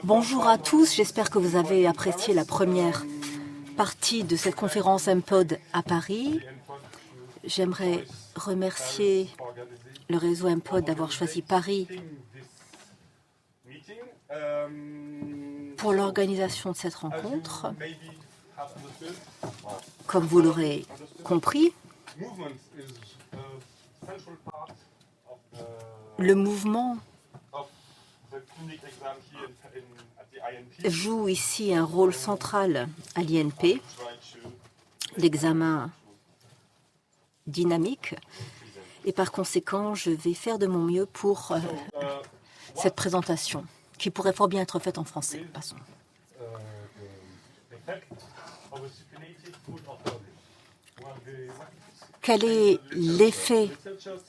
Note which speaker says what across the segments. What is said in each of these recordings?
Speaker 1: Bonjour à tous, j'espère que vous avez apprécié la première partie de cette conférence MPOD à Paris. J'aimerais remercier le réseau MPOD d'avoir choisi Paris pour l'organisation de cette rencontre. Comme vous l'aurez compris, le mouvement joue ici un rôle central à l'INP, l'examen dynamique, et par conséquent, je vais faire de mon mieux pour cette présentation, qui pourrait fort bien être faite en français. Passons. Quel est l'effet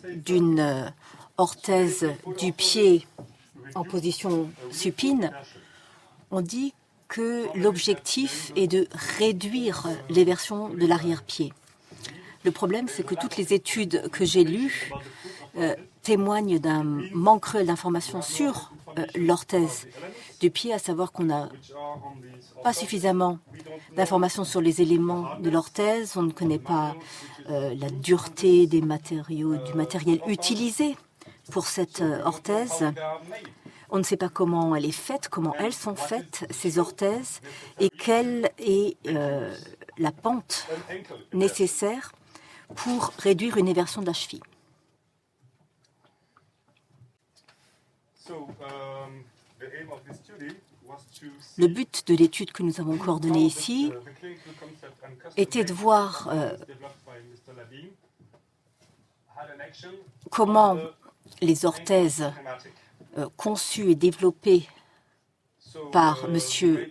Speaker 1: d'une orthèse du pied en position supine? On dit que l'objectif est de réduire l'éversion de l'arrière-pied. Le problème, c'est que toutes les études que j'ai lues témoignent d'un manque cruel d'informations sur l'orthèse du pied, à savoir qu'on n'a pas suffisamment d'informations sur les éléments de l'orthèse, on ne connaît pas la dureté des matériaux, du matériel utilisé pour cette orthèse. On ne sait pas comment elle est faite, comment elles sont faites, ces orthèses, et quelle est la pente nécessaire pour réduire une éversion de la cheville. Le but de l'étude que nous avons coordonnée ici était de voir comment les orthèses conçues et développées par M.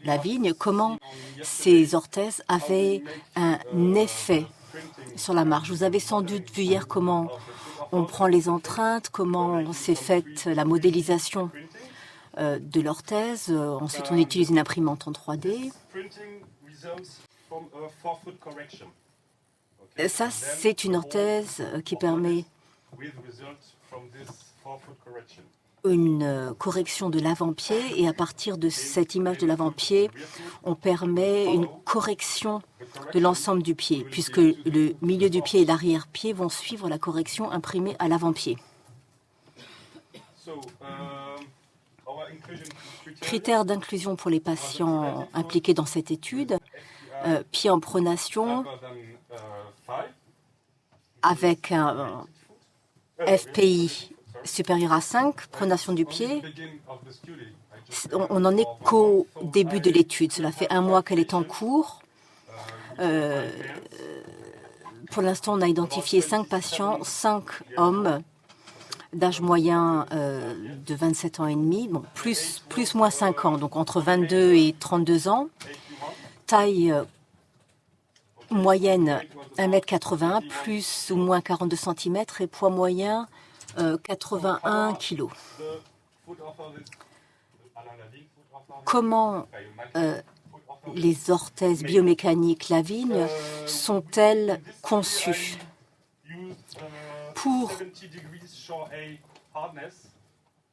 Speaker 1: Lavigne, comment ces orthèses avaient un effet sur la marche. Vous avez sans doute vu hier comment on prend les empreintes, comment s'est faite la modélisation de l'orthèse. Ensuite, on utilise une imprimante en 3D. Ça, c'est une orthèse qui permet une correction de l'avant-pied, et à partir de cette image de l'avant-pied, on permet une correction de l'ensemble du pied, puisque le milieu du pied et l'arrière-pied vont suivre la correction imprimée à l'avant-pied. Critères d'inclusion pour les patients impliqués dans cette étude: pied en pronation avec un FPI supérieur à 5, pronation du pied. On n'en est qu'au début de l'étude. Cela fait 1 mois qu'elle est en cours. Pour l'instant, on a identifié 5 patients, 5 hommes d'âge moyen de 27 ans et demi, bon, plus moins 5 ans, donc entre 22 et 32 ans. Taille moyenne 1,81 m, plus ou moins 42 cm, et poids moyen 81 kg. Comment les orthèses biomécaniques Lavigne sont-elles conçues? Pour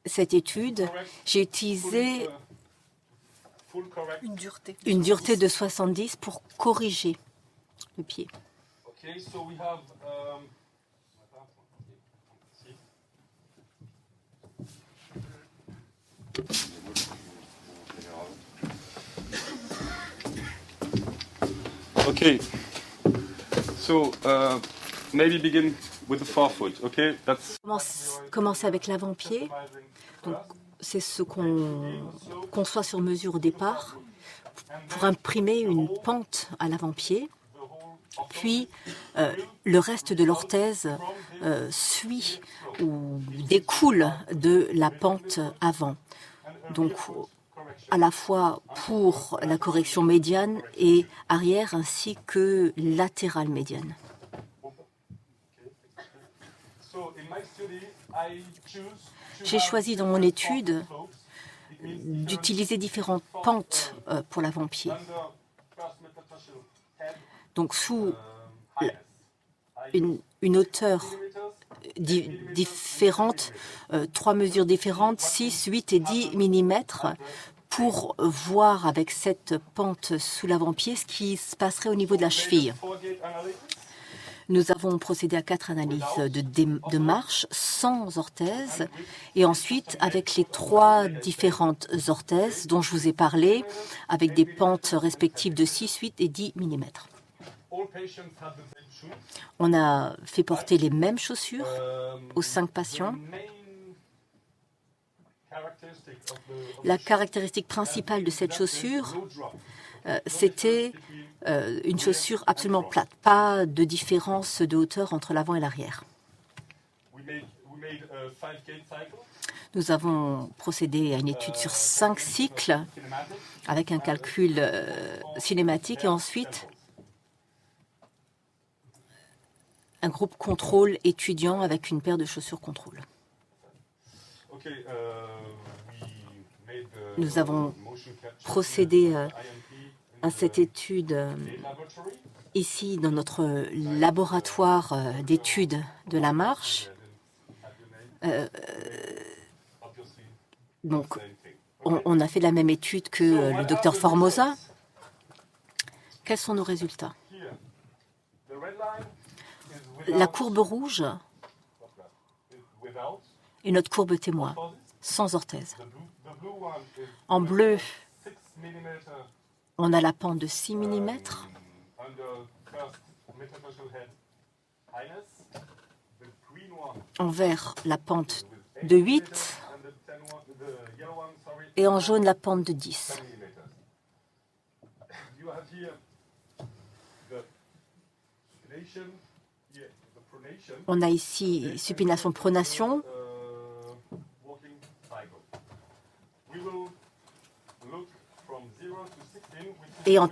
Speaker 1: cette étude, j'ai utilisé une dureté de 70 pour corriger le pied.
Speaker 2: Okay, so maybe begin with the forefoot. Okay, that's.
Speaker 1: Commencer avec l'avant-pied. Donc, c'est ce qu'on conçoit sur mesure au départ pour imprimer une pente à l'avant-pied. Puis, le reste de l'orthèse suit ou découle de la pente avant. Donc, à la fois pour la correction médiane et arrière, ainsi que latérale médiane. J'ai choisi dans mon étude d'utiliser différentes pentes pour l'avant-pied. Donc sous une hauteur différente, 3 mesures différentes, 6, 8 et 10 mm, pour voir avec cette pente sous l'avant-pied ce qui se passerait au niveau de la cheville. Nous avons procédé à 4 analyses de marche sans orthèse et ensuite avec les 3 différentes orthèses dont je vous ai parlé, avec des pentes respectives de 6, 8 et 10 mm. On a fait porter les mêmes chaussures aux 5 patients. La caractéristique principale de cette chaussure, c'était une chaussure absolument plate, pas de différence de hauteur entre l'avant et l'arrière. Nous avons procédé à une étude sur 5 cycles avec un calcul cinématique et ensuite un groupe contrôle étudiant avec une paire de chaussures contrôle. Nous avons procédé à cette étude ici dans notre laboratoire d'études de la marche. Donc, on a fait la même étude que le docteur Formosa. Quels sont nos résultats? La courbe rouge est notre courbe témoin, sans orthèse. En bleu, on a la pente de 6 mm. En vert, la pente de 8. Et en jaune, la pente de 10. On a ici supination, pronation. Et en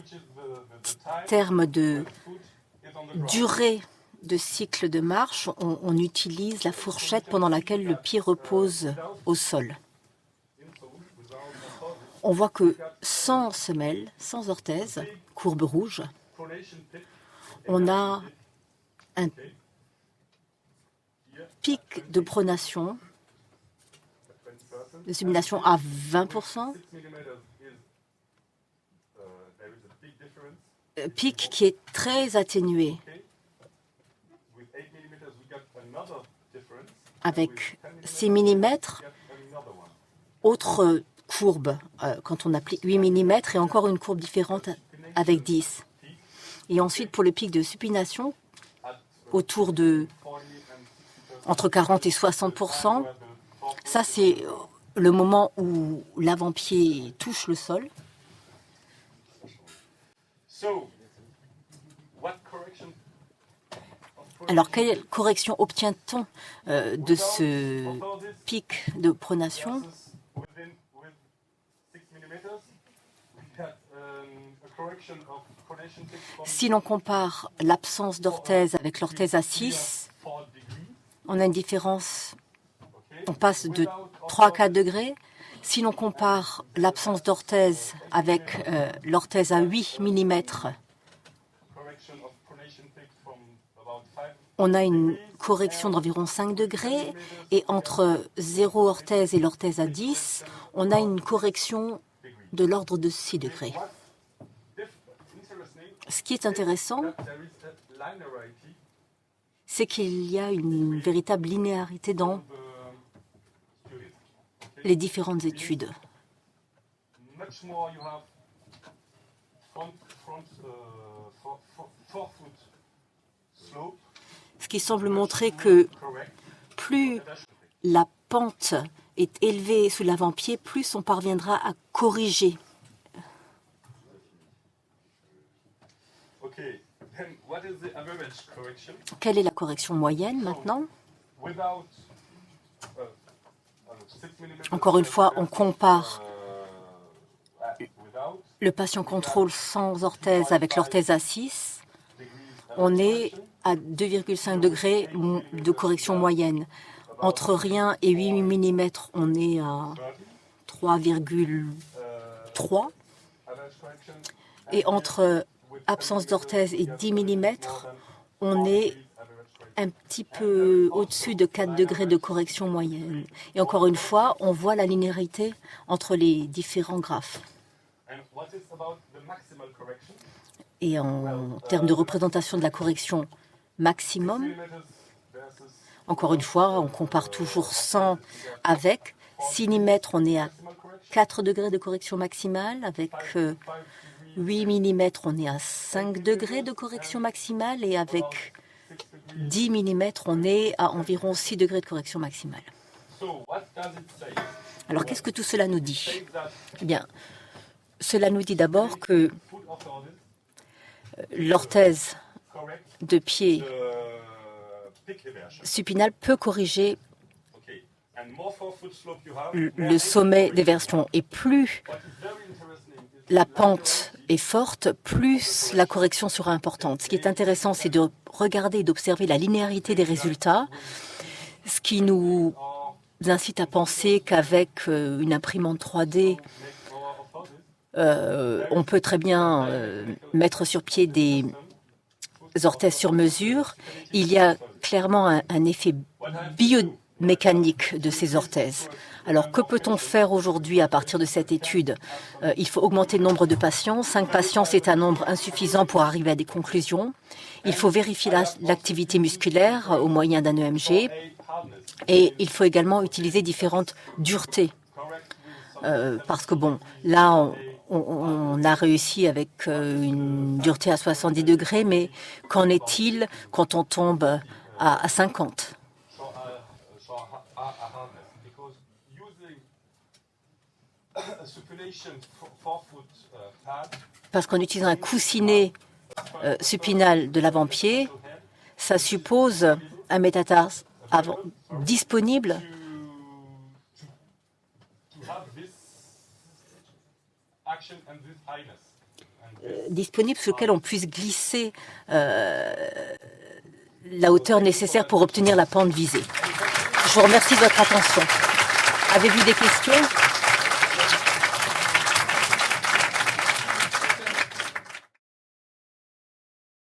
Speaker 1: termes de durée de cycle de marche, on utilise la fourchette pendant laquelle le pied repose au sol. On voit que sans semelle, sans orthèse, courbe rouge, on a un pic de pronation, de supination à 20%, pic qui est très atténué. Avec 6 mm, autre courbe quand on applique 8 mm et encore une courbe différente avec 10. Et ensuite pour le pic de supination, autour de entre 40 et 60%, ça c'est le moment où l'avant-pied touche le sol. Alors, quelle correction obtient-on de ce pic de pronation? Si l'on compare l'absence d'orthèse avec l'orthèse à 6, on a une différence, on passe de 3 à 4 degrés. Si l'on compare l'absence d'orthèse avec l'orthèse à 8 mm, on a une correction d'environ 5 degrés et entre 0 orthèse et l'orthèse à 10, on a une correction de l'ordre de 6 degrés. Ce qui est intéressant, c'est qu'il y a une véritable linéarité dans les différentes études. Ce qui semble montrer que plus la pente est élevée sous l'avant-pied, plus on parviendra à corriger. Quelle est la correction moyenne maintenant? Encore une fois, on compare le patient contrôle sans orthèse avec l'orthèse à 6. On est à 2,5 degrés de correction moyenne. Entre rien et 8 mm, on est à 3,3. Et entre absence d'orthèse et 10 mm, on est un petit peu au-dessus de 4 degrés de correction moyenne. Et encore une fois, on voit la linéarité entre les différents graphes. Et en termes de représentation de la correction maximum, encore une fois, on compare toujours 100 avec 6 mm, on est à 4 degrés de correction maximale. Avec 8 mm, on est à 5 degrés de correction maximale. Et avec 10 mm, on est à environ 6 degrés de correction maximale. Alors, qu'est-ce que tout cela nous dit? Eh bien, cela nous dit d'abord que l'orthèse de pied supinal peut corriger le sommet des versions. Et plus la pente est forte, plus la correction sera importante. Ce qui est intéressant, c'est de regarder et d'observer la linéarité des résultats, ce qui nous incite à penser qu'avec une imprimante 3D, on peut très bien mettre sur pied des orthèses sur mesure. Il y a clairement un effet biomécanique de ces orthèses. Alors, que peut-on faire aujourd'hui à partir de cette étude? Il faut augmenter le nombre de patients. 5 patients, c'est un nombre insuffisant pour arriver à des conclusions. Il faut vérifier l'activité musculaire au moyen d'un EMG. Et il faut également utiliser différentes duretés. Parce que, bon, là, on a réussi avec une dureté à 70 degrés, mais qu'en est-il quand on tombe à 50? Parce qu'en utilisant un coussinet supinal de l'avant-pied, ça suppose un métatarse disponible sur lequel on puisse glisser la hauteur nécessaire pour obtenir la pente visée. Je vous remercie de votre attention. Avez-vous des questions?